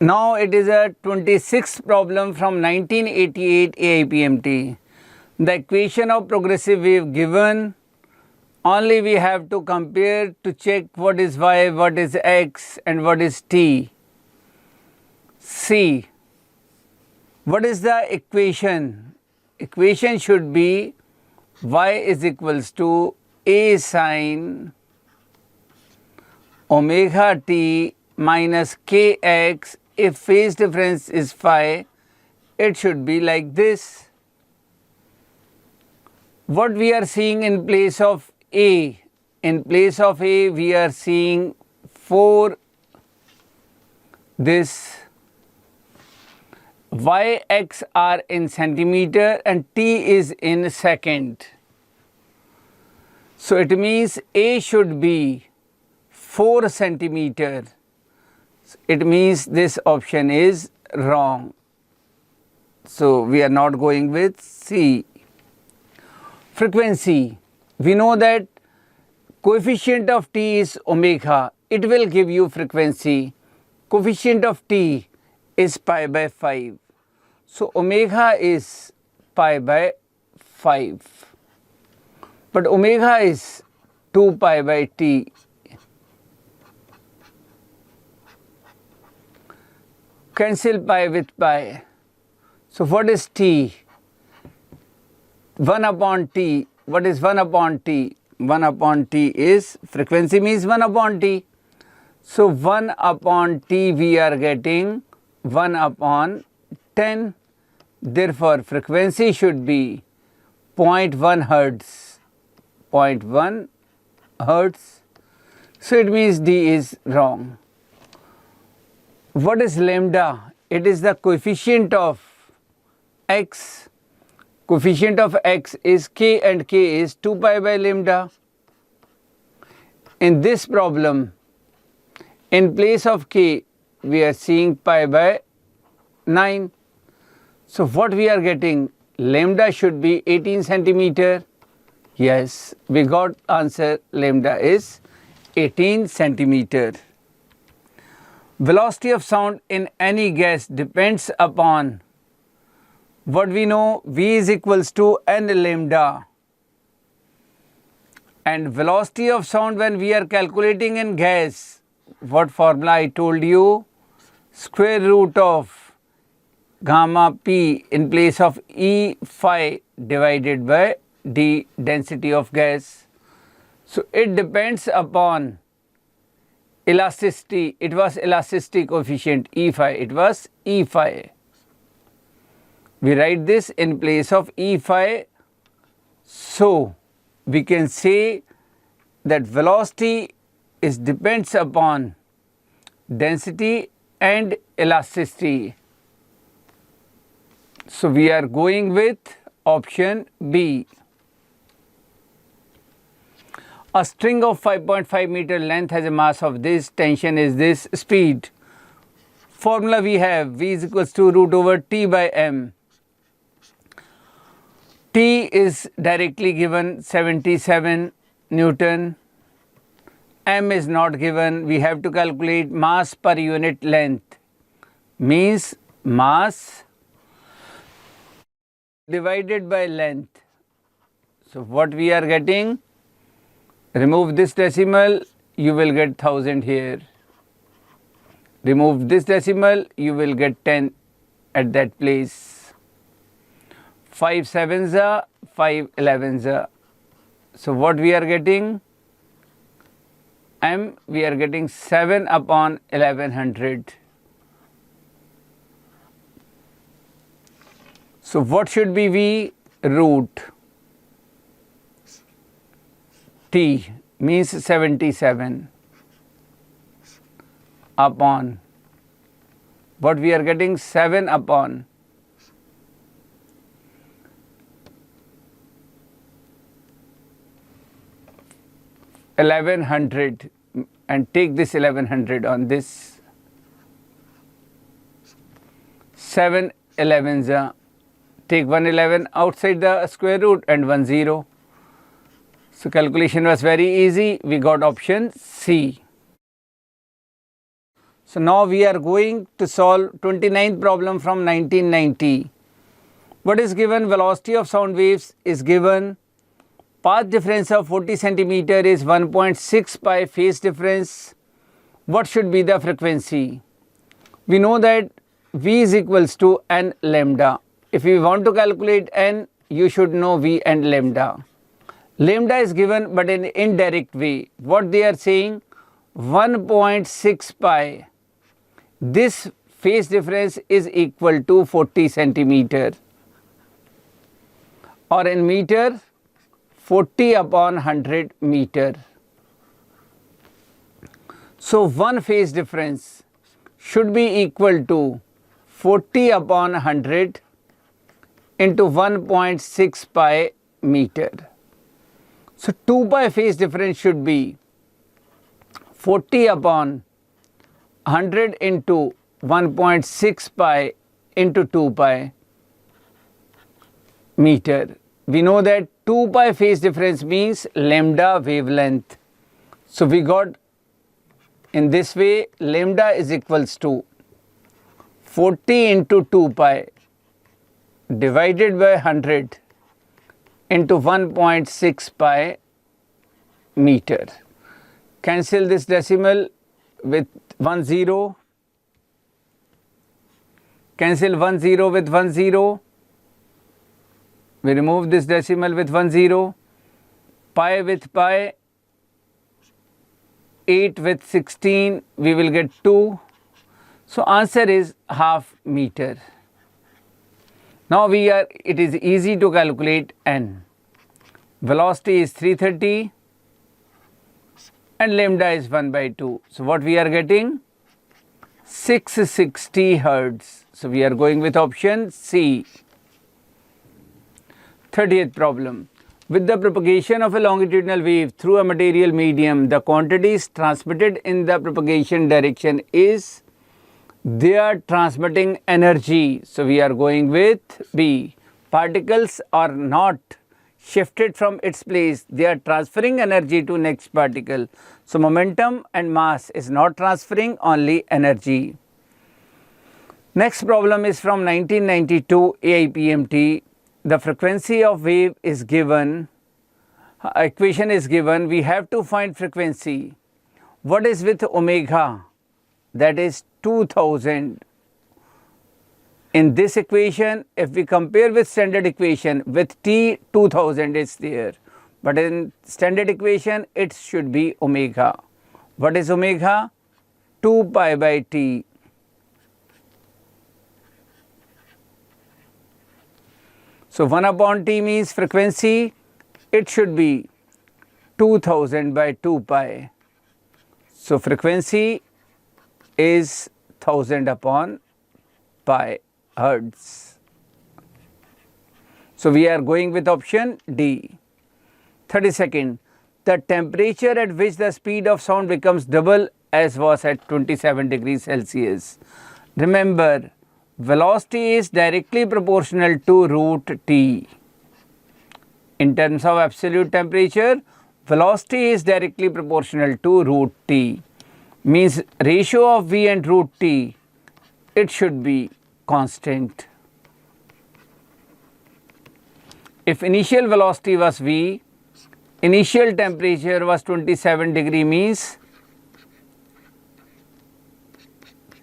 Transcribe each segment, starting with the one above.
Now it is a 26th problem from 1988 AIPMT. The equation of progressive wave given, only we have to compare to check what is y, what is x and what is t. See, what is the equation? Equation should be y is equals to a sine omega t minus kx. If phase difference is phi, it should be like this. What we are seeing in place of a? In place of a, we are seeing 4 this y, x are in centimeter and t is in second. So it means a should be 4 centimeter. It means this option is wrong. So we are not going with C. Frequency. We know that coefficient of t is omega. It will give you frequency. Coefficient of t is pi by 5. So omega is pi by 5. But omega is 2 pi by t. Cancel pi with pi. So what is t? 1 upon t. What is 1 upon t? 1 upon t is, frequency means 1 upon t. So 1 upon t we are getting 1 upon 10. Therefore frequency should be 0.1 hertz. 0.1 hertz. So it means D is wrong. What is lambda? It is the coefficient of x. Coefficient of x is k and k is 2 pi by lambda. In this problem, in place of k, we are seeing pi by 9. So what we are getting? Lambda should be 18 centimeter. Yes, we got answer. Lambda is 18 centimeter. Velocity of sound in any gas depends upon what we know, V is equals to n lambda. And velocity of sound when we are calculating in gas, what formula I told you? Square root of gamma p in place of E phi divided by d, density of gas. So it depends upon elasticity. It was elasticity coefficient E phi. It was E phi. We write this in place of E phi. So we can say that velocity is depends upon density and elasticity. So we are going with option B. A string of 5.5 meter length has a mass of this, tension is this, speed. Formula we have, V is equals to root over T by M. T is directly given 77 Newton. M is not given. We have to calculate mass per unit length. Means mass divided by length. So what we are getting? Remove this decimal, you will get 1000 here. Remove this decimal, you will get 10 at that place. 5 sevens are, 5 elevens are. So what we are getting? M, we are getting 7 upon 1100. So what should be V? Root T means 77 upon, what we are getting? 7 upon 1100, and take this 1100 on this. 7 11s, take 1 11 outside the square root and 1 0. So calculation was very easy. We got option C. So now we are going to solve 29th problem from 1990. What is given? Velocity of sound waves is given. Path difference of 40 centimeter is 1.6 pi phase difference. What should be the frequency? We know that V is equals to n lambda. If you want to calculate n, you should know V and lambda. Lambda is given but in indirect way. What they are saying? 1.6 pi. This phase difference is equal to 40 centimeter. Or in meter, 40 upon 100 meter. So one phase difference should be equal to 40 upon 100 into 1.6 pi meter. So 2 pi phase difference should be 40 upon 100 into 1.6 pi into 2 pi meter. We know that 2 pi phase difference means lambda wavelength. So we got in this way lambda is equals to 40 into 2 pi divided by 100 into 1.6 pi meter. Cancel this decimal with 1 0. Cancel 1 0 with 1 0. We remove this decimal with 1 0. Pi with pi. 8 with 16. We will get 2. So answer is half meter. Now it is easy to calculate n. Velocity is 330 and lambda is 1 by 2. So what we are getting? 660 hertz. So we are going with option C. 30th problem. With the propagation of a longitudinal wave through a material medium, the quantities transmitted in the propagation direction is they are transmitting energy. So we are going with B. Particles are not shifted from its place. They are transferring energy to next particle. So momentum and mass is not transferring, only energy. Next problem is from 1992 AIPMT. The frequency of wave is given. Equation is given. We have to find frequency. What is with omega? That is 2000. In this equation, if we compare with standard equation, with t 2000 is there. But in standard equation, it should be omega. What is omega? 2 pi by t. So 1 upon t means frequency. It should be 2000 by 2 pi. So frequency is 1000 upon pi hertz. So we are going with option D. 32nd. The temperature at which the speed of sound becomes double as was at 27 degrees Celsius. Remember, velocity is directly proportional to root T. In terms of absolute temperature, velocity is directly proportional to root T. Means ratio of V and root T, it should be constant. If initial velocity was V, initial temperature was 27 degree means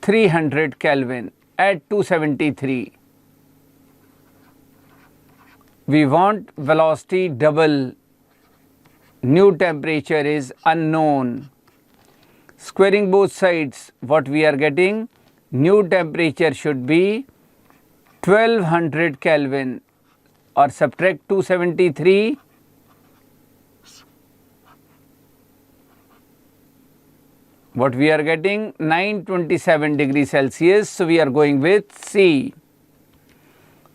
300 Kelvin at 273. We want velocity double. New temperature is unknown. Squaring both sides, what we are getting? New temperature should be 1200 Kelvin, or subtract 273. What we are getting? 927 degrees Celsius. So we are going with C.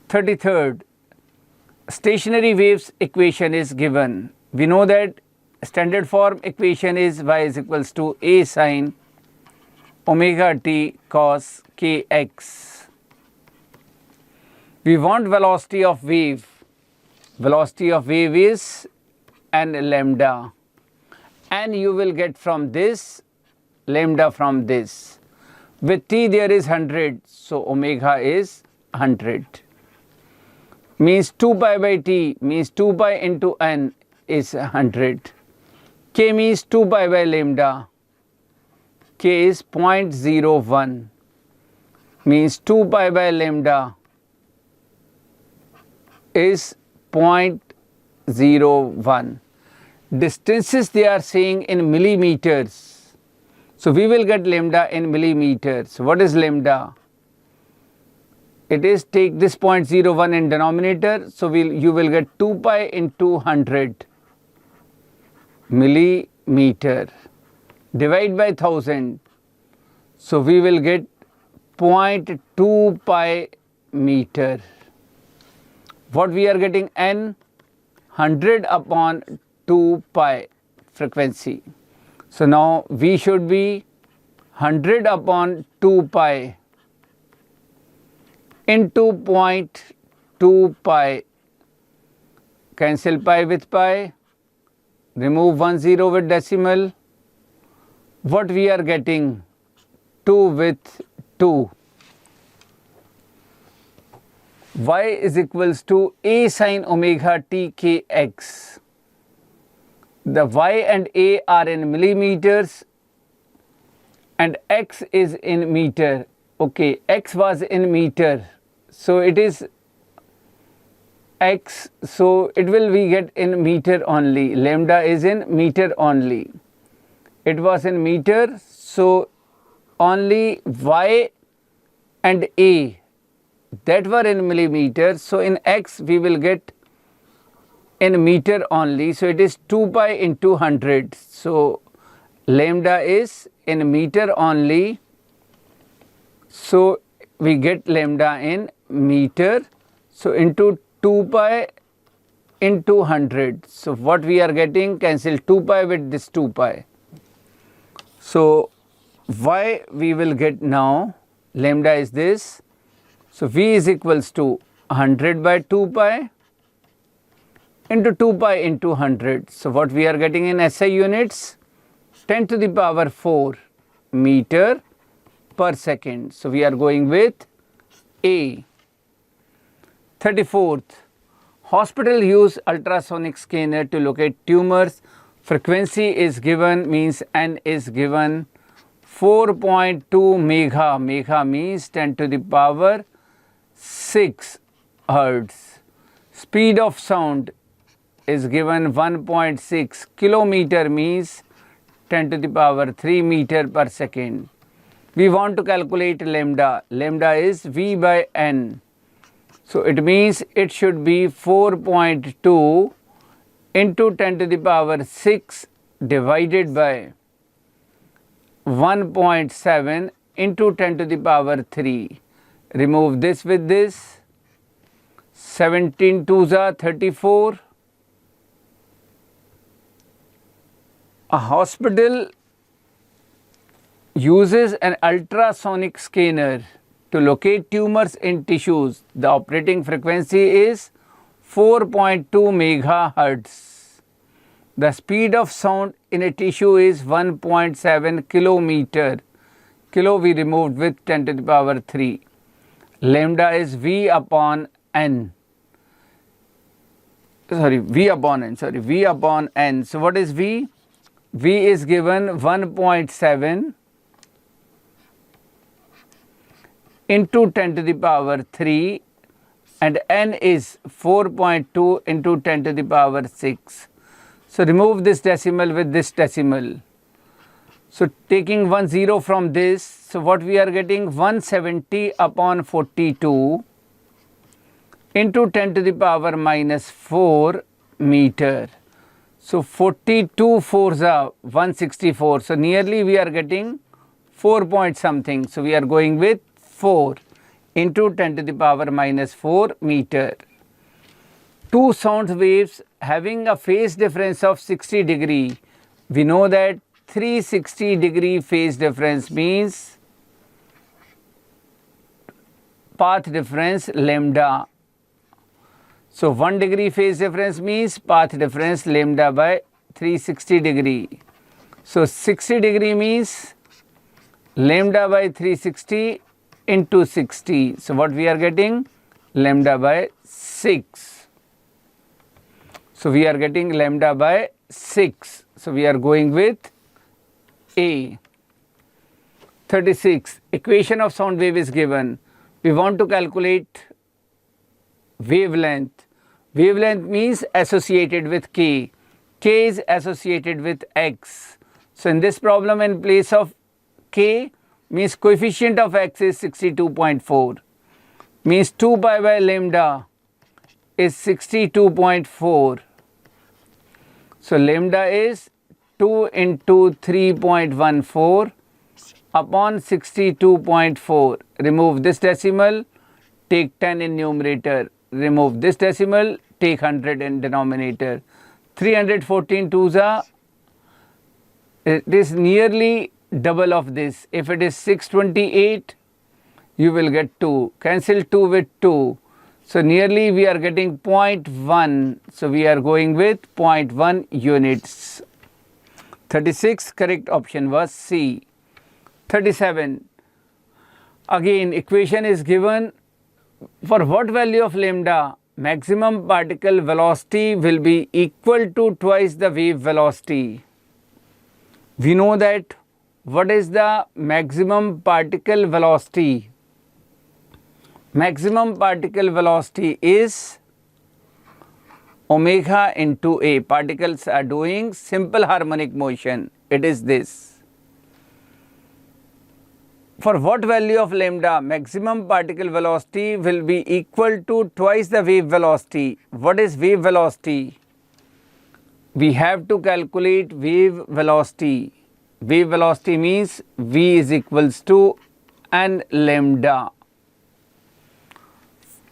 33rd. Stationary waves equation is given. We know that standard form equation is y is equals to a sine omega t cos kx. We want velocity of wave. Velocity of wave is n lambda, and you will get from this lambda from this. With t there is 100, so omega is 100. Means 2 pi by t means 2 pi into n is 100. K means 2 pi by lambda. K is 0.01 means 2 pi by lambda is 0.01. Distances they are saying in millimeters. So we will get lambda in millimeters. What is lambda? It is, take this 0.01 in denominator, so you will get 2 pi into 100 millimeter. Divide by 1000, so we will get 0.2 pi meter. What we are getting? N 100 upon 2 pi frequency. So now we should be 100 upon 2 pi into 0.2 pi. Cancel pi with pi, remove 1 0 with decimal. What we are getting? 2 with 2. Y is equals to A sin omega t kx. The y and a are in millimeters and x is in meter. Okay, x was in meter, so it is x, so it will be get in meter only. Lambda is in meter only. It was in meter, so only y and a that were in millimeters. So in x we will get in meter only. So it is 2 pi into 100. So lambda is in meter only. So we get lambda in meter. So into 2 pi into 100. So what we are getting? Cancel 2 pi with this 2 pi. So y we will get now, lambda is this. So v is equals to 100 by 2 pi into 2 pi into 100. So what we are getting in SI units? 10 to the power 4 meter per second. So we are going with A. 34th, hospital use ultrasonic scanner to locate tumors. Frequency is given, means n is given 4.2 mega. Mega means 10 to the power 6 hertz. Speed of sound is given 1.6 kilometer, means 10 to the power 3 meter per second. We want to calculate lambda. Lambda is V by N. So it means it should be 4.2 into 10 to the power 6 divided by 1.7 into 10 to the power 3. Remove this with this. 17 2s are 34. A hospital uses an ultrasonic scanner to locate tumors in tissues. The operating frequency is 4.2 megahertz. The speed of sound in a tissue is 1.7 kilometer. Kilo we removed with 10 to the power 3. Lambda is V upon N. V upon N. So what is V? V is given 1.7 into 10 to the power 3 and N is 4.2 into 10 to the power 6. So remove this decimal with this decimal. So taking 1 0 from this, so what we are getting? 170 upon 42 into 10 to the power minus 4 meter. So 42 4s are 164. So nearly we are getting 4 point something. So we are going with 4 into 10 to the power minus 4 meter. Two sound waves having a phase difference of 60 degree. We know that 360 degree phase difference means path difference lambda. So 1 degree phase difference means path difference lambda by 360 degree. So 60 degree means lambda by 360 into 60. So what we are getting? Lambda by 6. So we are getting lambda by 6. So we are going with A. 36. Equation of sound wave is given. We want to calculate wavelength. Wavelength means associated with K. K is associated with X. So in this problem, in place of K, means coefficient of X is 62.4. Means 2 pi by lambda is 62.4. So lambda is 2 into 3.14 upon 62.4. Remove this decimal, take 10 in numerator. Remove this decimal, take 100 in denominator. 314 twos are, it is nearly double of this. If it is 628, you will get 2. Cancel 2 with 2. So nearly we are getting 0.1. So we are going with 0.1 units. 36, correct option was C. 37. Again, equation is given. For what value of lambda, maximum particle velocity will be equal to twice the wave velocity. We know that what is the maximum particle velocity? Maximum particle velocity is omega into A. Particles are doing simple harmonic motion. It is this. For what value of lambda, maximum particle velocity will be equal to twice the wave velocity. What is wave velocity? We have to calculate wave velocity. Wave velocity means V is equals to n lambda.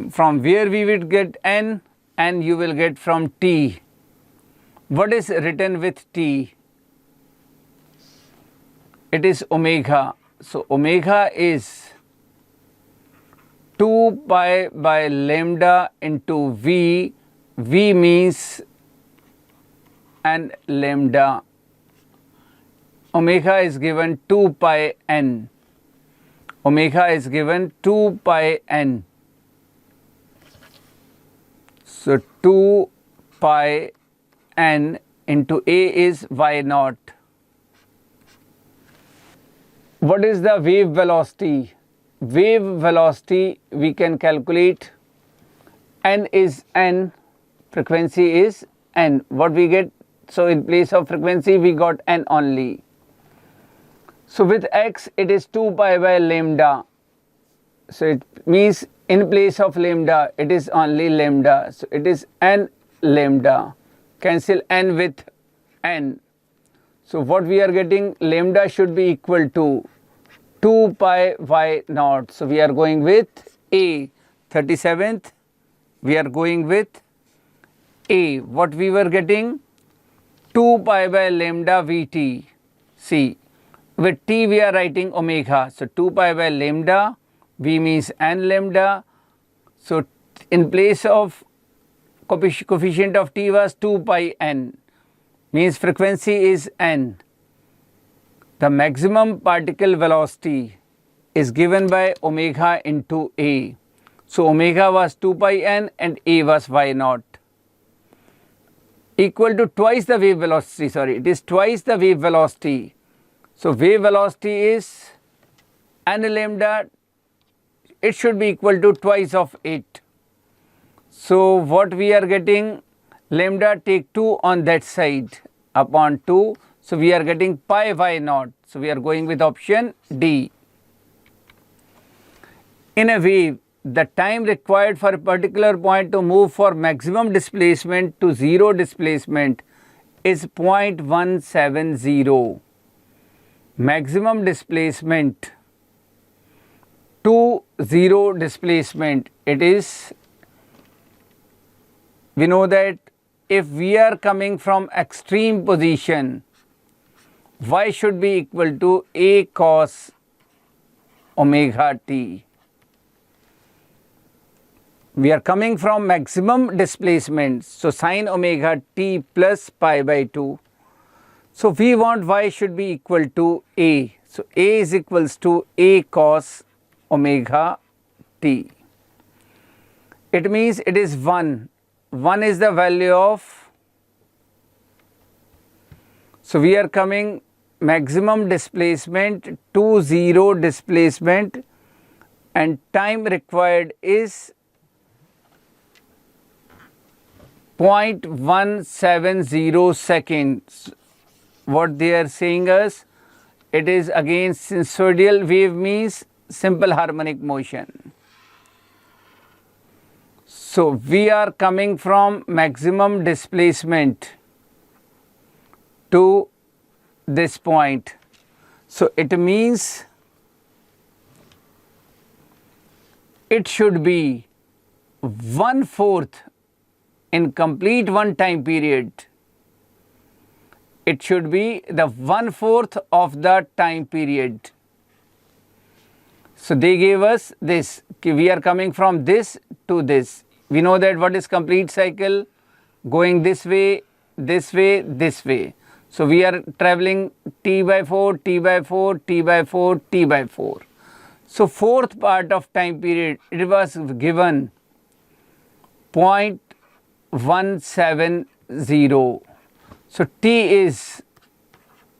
From where we will get n, and you will get from t. What is written with t? It is omega. So omega is 2 pi by lambda into V. V means n lambda. Omega is given 2 pi n. Omega is given 2 pi n. So 2 pi n into A is y naught. What is the wave velocity? Wave velocity we can calculate. N is n, frequency is n. What we get? So in place of frequency we got n only. So with x it is 2 pi by lambda. So it means in place of lambda it is only lambda. So it is n lambda. Cancel n with n. So what we are getting? Lambda should be equal to 2 pi y naught. So we are going with A. 37th, we are going with A. What we were getting? 2 pi by lambda Vt. See, with t we are writing omega. So 2 pi by lambda, V means n lambda. So in place of coefficient of t was 2 pi n, means frequency is n. The maximum particle velocity is given by omega into A. So omega was 2 pi n and A was y naught. Equal to twice the wave velocity, sorry, it is twice the wave velocity. So wave velocity is n lambda, it should be equal to twice of it. So what we are getting? Lambda take 2 on that side upon 2. So we are getting pi y naught. So we are going with option D. In a wave, the time required for a particular point to move for maximum displacement to zero displacement is 0.170. Maximum displacement to zero displacement, it is, we know that if we are coming from extreme position, y should be equal to A cos omega t. We are coming from maximum displacement, so sin omega t plus pi by 2. So we want y should be equal to A. So A is equals to A cos omega t. It means it is 1. 1 is the value of, so we are coming maximum displacement to 0 displacement, and time required is 0.170 seconds. What they are saying us, it is again sinusoidal wave means simple harmonic motion. So we are coming from maximum displacement to this point. So it means it should be 1/4 in complete one time period. It should be the 1/4 of the time period. So they gave us this, we are coming from this to this. We know that what is complete cycle, going this way, this way, this way. So we are traveling T by 4, T by 4, T by 4, T by 4. So fourth part of time period, it was given 0.170. So T is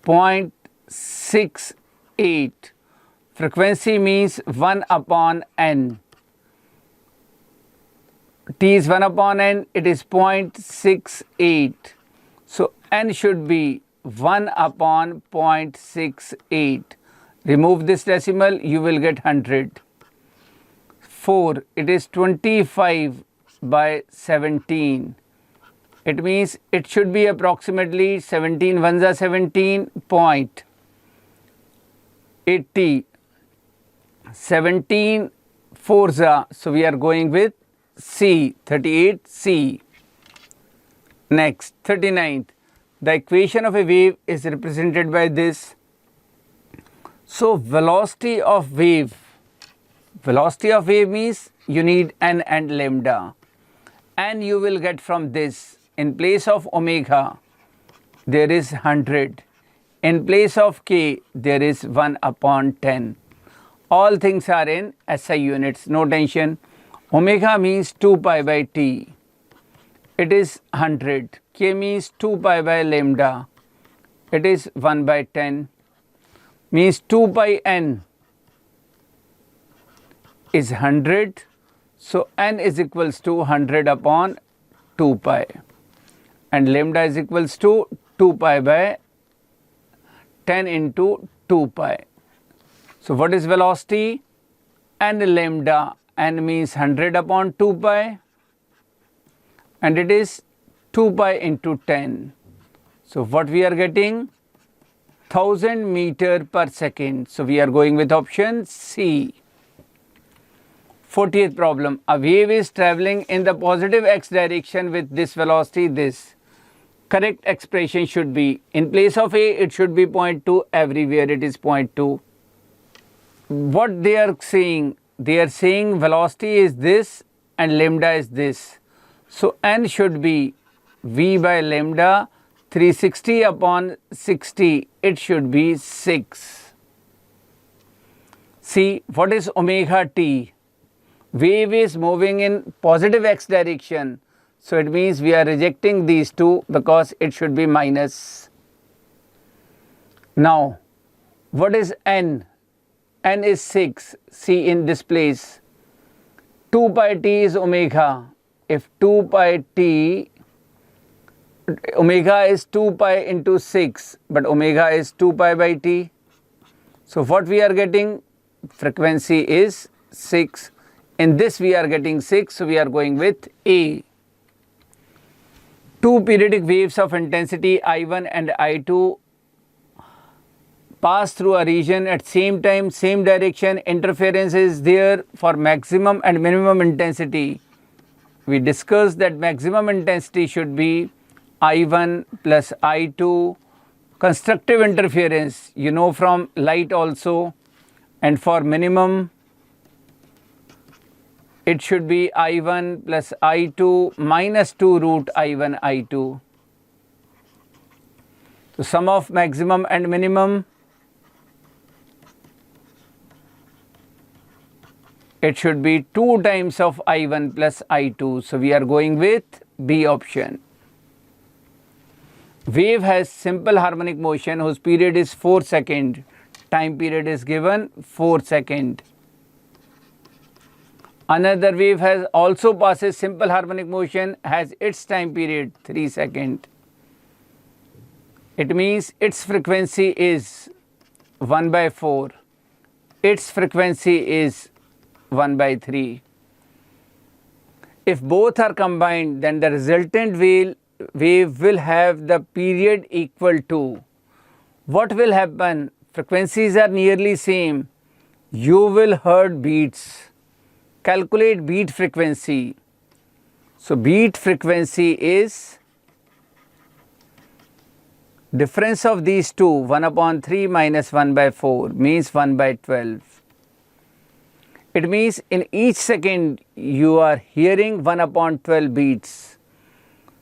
0.68. Frequency means 1 upon n. T is 1 upon n, it is 0.68. So n should be 1 upon 0.68. Remove this decimal, you will get 100. 4, it is 25 by 17. It means it should be approximately 17 ones are 17.80. 17 fours are, so we are going with C, 38C. Next, 39th. The equation of a wave is represented by this. So velocity of wave means you need n and lambda, and you will get from this, in place of omega there is 100, in place of k there is 1 upon 10. All things are in SI units, no tension. Omega means 2 pi by t, it is 100. K means 2 pi by lambda, it is 1 by 10. Means 2 pi n is 100. So n is equals to 100 upon 2 pi. And lambda is equals to 2 pi by 10 into 2 pi. So what is velocity? N lambda. N means 100 upon 2 pi. And it is 2 pi into 10. So what we are getting? 1000 meter per second. So we are going with option C. 40th problem. A wave is traveling in the positive x direction with this velocity, this. Correct expression should be, in place of A, it should be 0.2. Everywhere it is 0.2. What they are saying? They are saying velocity is this and lambda is this. So n should be V by lambda, 360 upon 60. It should be 6. See, what is omega t? Wave is moving in positive x direction. So it means we are rejecting these two because it should be minus. Now, what is n? N is 6. See in this place. 2 pi t is omega. If 2 pi t, omega is 2 pi into 6, but omega is 2 pi by t. So what we are getting? Frequency is 6. In this we are getting 6, so we are going with A. Two periodic waves of intensity I1 and I2 pass through a region at same time, same direction. Interference is there for maximum and minimum intensity. We discussed that maximum intensity should be I1 plus I2. Constructive interference, you know from light also. And for minimum, it should be I1 plus I2 minus 2 root I1 I2. So sum of maximum and minimum It should be 2 times of I1 plus I2. So we are going with B option. Wave has simple harmonic motion whose period is 4 seconds. Time period is given 4 seconds. Another wave has also passes simple harmonic motion, has its time period 3 seconds. It means its frequency is 1 by 4. Its frequency is 1 by 3. If both are combined, then the resultant wave will have the period equal to. What will happen? Frequencies are nearly same. You will hear beats. Calculate beat frequency. So beat frequency is difference of these two, 1 upon 3 minus 1 by 4 means 1 by 12. It means in each second you are hearing 1 upon 12 beats.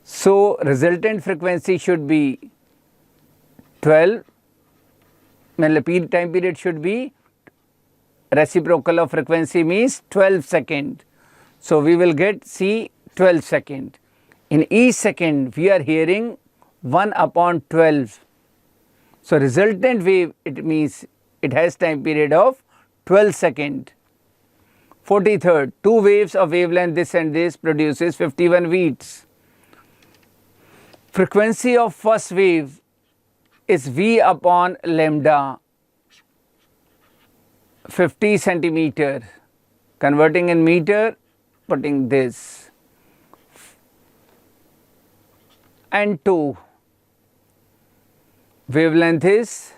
So resultant frequency should be 12. Time period should be reciprocal of frequency means 12 seconds. So we will get C 12 seconds. In each second we are hearing 1 upon 12. So resultant wave, it means it has time period of 12 seconds. 43rd, two waves of wavelength this and this produces 51 beats. Frequency of first wave is V upon lambda, 50 centimeter. Converting in meter, putting this. And 2, wavelength is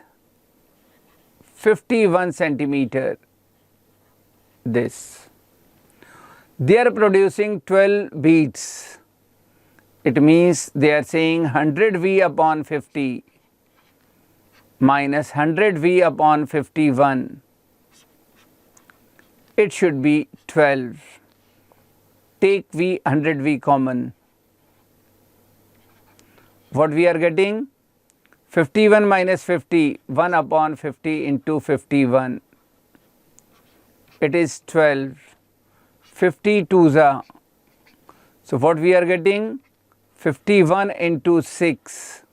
51 centimeter. This. They are producing 12 beats. It means they are saying 100 V upon 50 minus 100 V upon 51. It should be 12. Take V, 100 V common. What we are getting? 51 minus 50, 1 upon 50 into 51. It is 12. 50 twos are. So what we are getting? 51 into 6.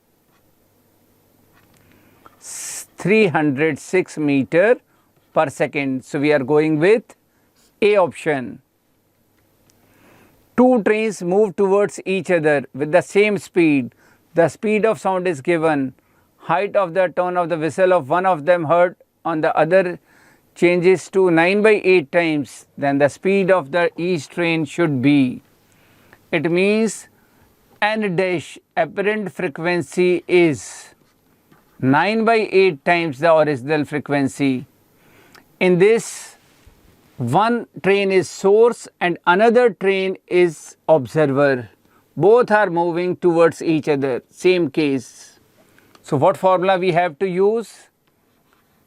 306 meter per second. So we are going with A option. Two trains move towards each other with the same speed. The speed of sound is given. Height of the tone of the whistle of one of them heard on the other changes to 9 by 8 times, then the speed of the each train should be. It means N dash apparent frequency is 9 by 8 times the original frequency. In this, one train is source and another train is observer. Both are moving towards each other, same case. So what formula we have to use?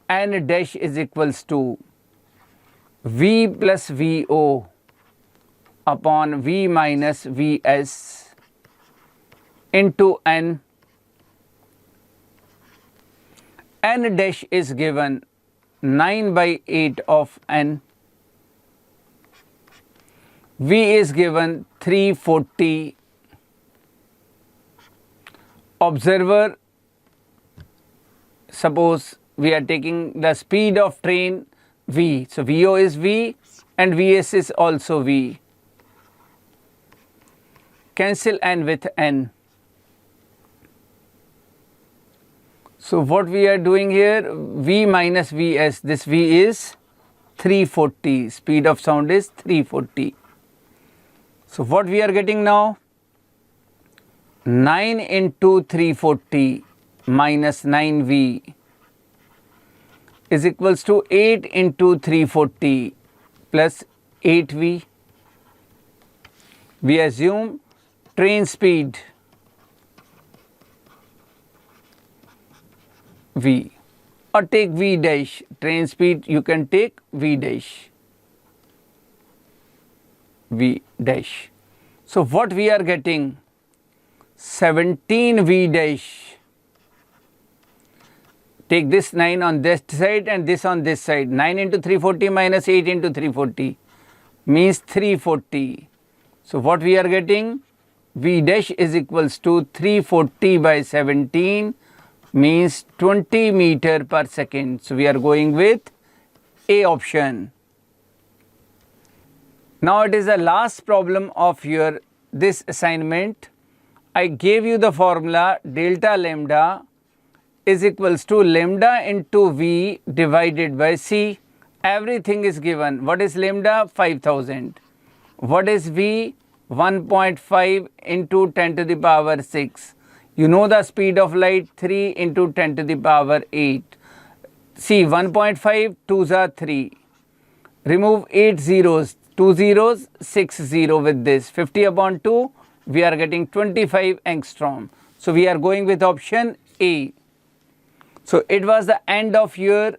N dash is equals to V plus VO upon V minus Vs into N. N dash is given 9 by 8 of N. V is given 340. Observer, suppose we are taking the speed of train V. So VO is V and Vs is also V. Cancel N with N. So what we are doing here, V minus Vs, this V is 340, speed of sound is 340. So what we are getting now? 9 into 340 minus 9V is equals to 8 into 340 plus 8V. We assume train speed V, or take V dash, train speed you can take V dash, V dash. So what we are getting? 17 V dash. Take this 9 on this side and this on this side. 9 into 340 minus 8 into 340. means 340. So what we are getting? V dash is equals to 340 by 17 means 20 meter per second. So we are going with A option. Now it is the last problem of your this assignment. I gave you the formula delta lambda is equals to lambda into V divided by C. Everything is given. What is lambda? 5000. What is V? 1.5 into 10 to the power 6. You know the speed of light, 3 into 10 to the power 8. See, 1.5, 2s are 3. Remove 8 zeros, 2 zeros, 6 0 with this. 50 upon 2, we are getting 25 angstrom. So we are going with option A. So it was the end of your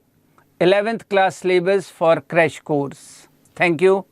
11th class syllabus for crash course. Thank you.